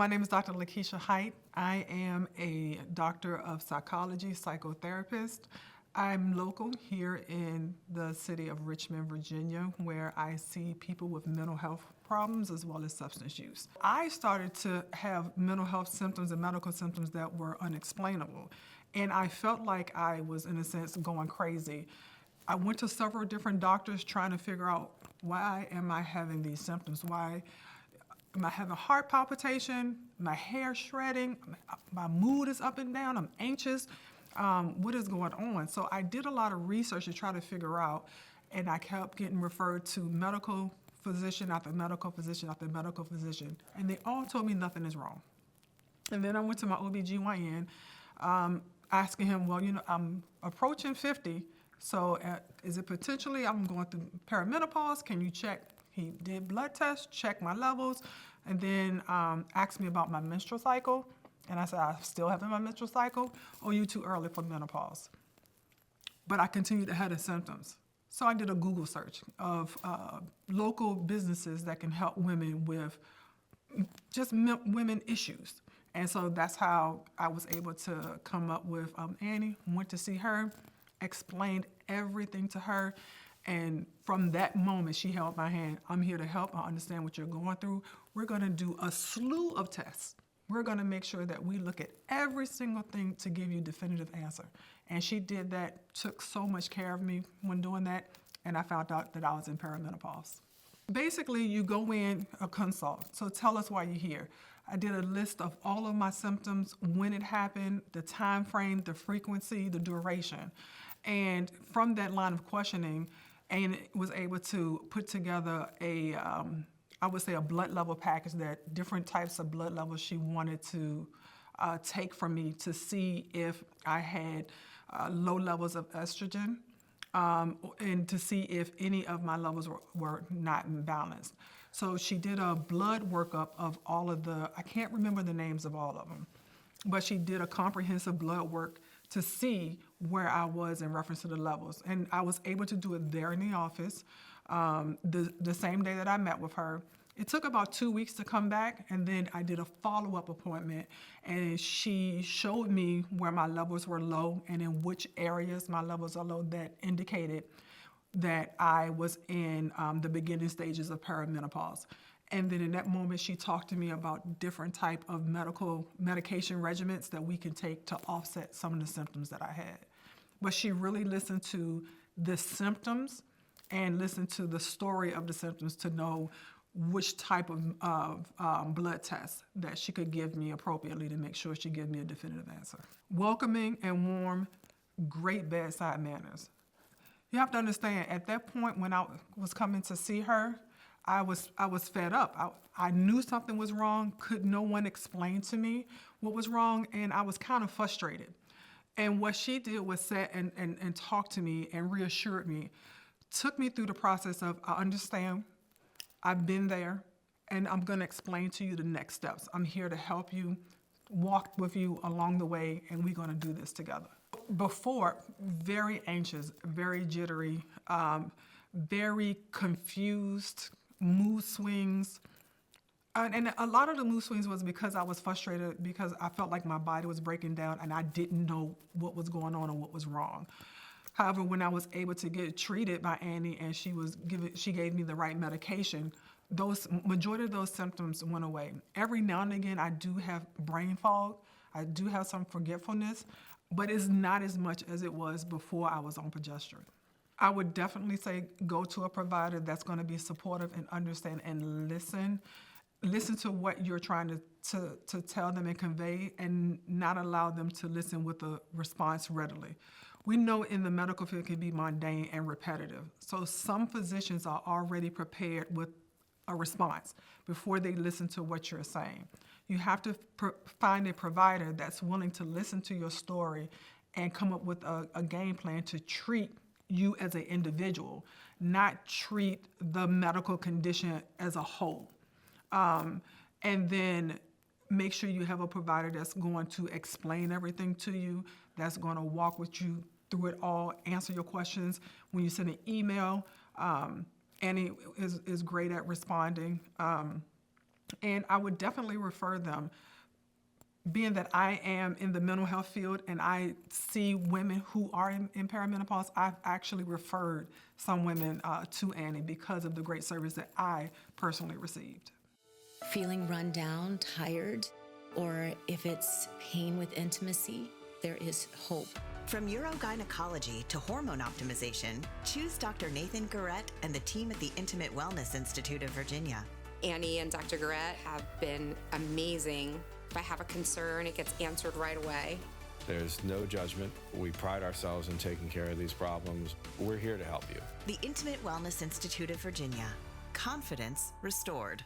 My name is Dr. Lekeisha Height. I am a doctor of psychology, psychotherapist. I'm local here in the city of Richmond, Virginia, where I see people with mental health problems as well as substance use. I started to have mental health symptoms and medical symptoms that were unexplainable, and I felt like I was, in a sense, going crazy. I went to several different doctors trying to figure out, why am I having these symptoms? Why am I having heart palpitation, my hair shredding, my mood is up and down, I'm anxious, what is going on? So I did a lot of research to try to figure out, and I kept getting referred to medical physician after medical physician after medical physician, and they all told me nothing is wrong. And then I went to my OBGYN, asking him, well, I'm approaching 50, so is it potentially I'm going through perimenopause? Can you check? He did blood tests, checked my levels, and then asked me about my menstrual cycle. And I said, I still having my menstrual cycle, or you too early for menopause? But I continued to have the symptoms. So I did a Google search of local businesses that can help women with just women issues. And so that's how I was able to come up with Annie, went to see her, explained everything to her. And from that moment, she held my hand. I'm here to help. I understand what you're going through. We're going to do a slew of tests. We're going to make sure that we look at every single thing to give you a definitive answer. And she did that, took so much care of me when doing that, and I found out that I was in perimenopause. Basically, you go in a consult. So tell us why you're here. I did a list of all of my symptoms, when it happened, the time frame, the frequency, the duration. And from that line of questioning, and was able to put together I would say a blood level package, that different types of blood levels she wanted to take from me to see if I had low levels of estrogen, and to see if any of my levels were not balanced. So she did a blood workup of all of I can't remember the names of all of them, but she did a comprehensive blood work to see where I was in reference to the levels. And I was able to do it there in the office the same day that I met with her. It took about 2 weeks to come back, and then I did a follow-up appointment, and she showed me where my levels were low and in which areas my levels are low, that indicated that I was in the beginning stages of perimenopause. And then in that moment, she talked to me about different type of medication regimens that we can take to offset some of the symptoms that I had. But she really listened to the symptoms and listened to the story of the symptoms to know which type of blood test that she could give me appropriately to make sure she gave me a definitive answer. Welcoming and warm, great bedside manners. You have to understand, at that point when I was coming to see her, I was fed up. I knew something was wrong. Could no one explain to me what was wrong? And I was kind of frustrated. And what she did was sit and talk to me and reassured me, took me through the process of, I understand, I've been there, and I'm going to explain to you the next steps. I'm here to help you, walk with you along the way, and we're going to do this together. Before, very anxious, very jittery, very confused, mood swings. And a lot of the mood swings was because I was frustrated, because I felt like my body was breaking down and I didn't know what was going on or what was wrong. However, when I was able to get treated by Annie and she gave me the right medication, majority of those symptoms went away. Every now and again, I do have brain fog. I do have some forgetfulness, but it's not as much as it was before I was on progesterone. I would definitely say go to a provider that's going to be supportive and understand and listen to what you're trying to tell them and convey, and not allow them to listen with a response readily. We know in the medical field it can be mundane and repetitive. So some physicians are already prepared with a response before they listen to what you're saying. You have to find a provider that's willing to listen to your story and come up with a game plan to treat you as an individual, not treat the medical condition as a whole. And then make sure you have a provider that's going to explain everything to you, that's going to walk with you through it all, answer your questions. When you send an email, Annie is great at responding. And I would definitely refer them, being that I am in the mental health field and I see women who are in perimenopause. I've actually referred some women to Annie because of the great service that I personally received. Feeling run down, tired, or if it's pain with intimacy, there is hope. From urogynecology to hormone optimization, choose Dr. Nathan Garrett and the team at the Intimate Wellness Institute of Virginia. Annie and Dr. Garrett have been amazing. If I have a concern, it gets answered right away. There's no judgment. We pride ourselves in taking care of these problems. We're here to help you. The Intimate Wellness Institute of Virginia. Confidence restored.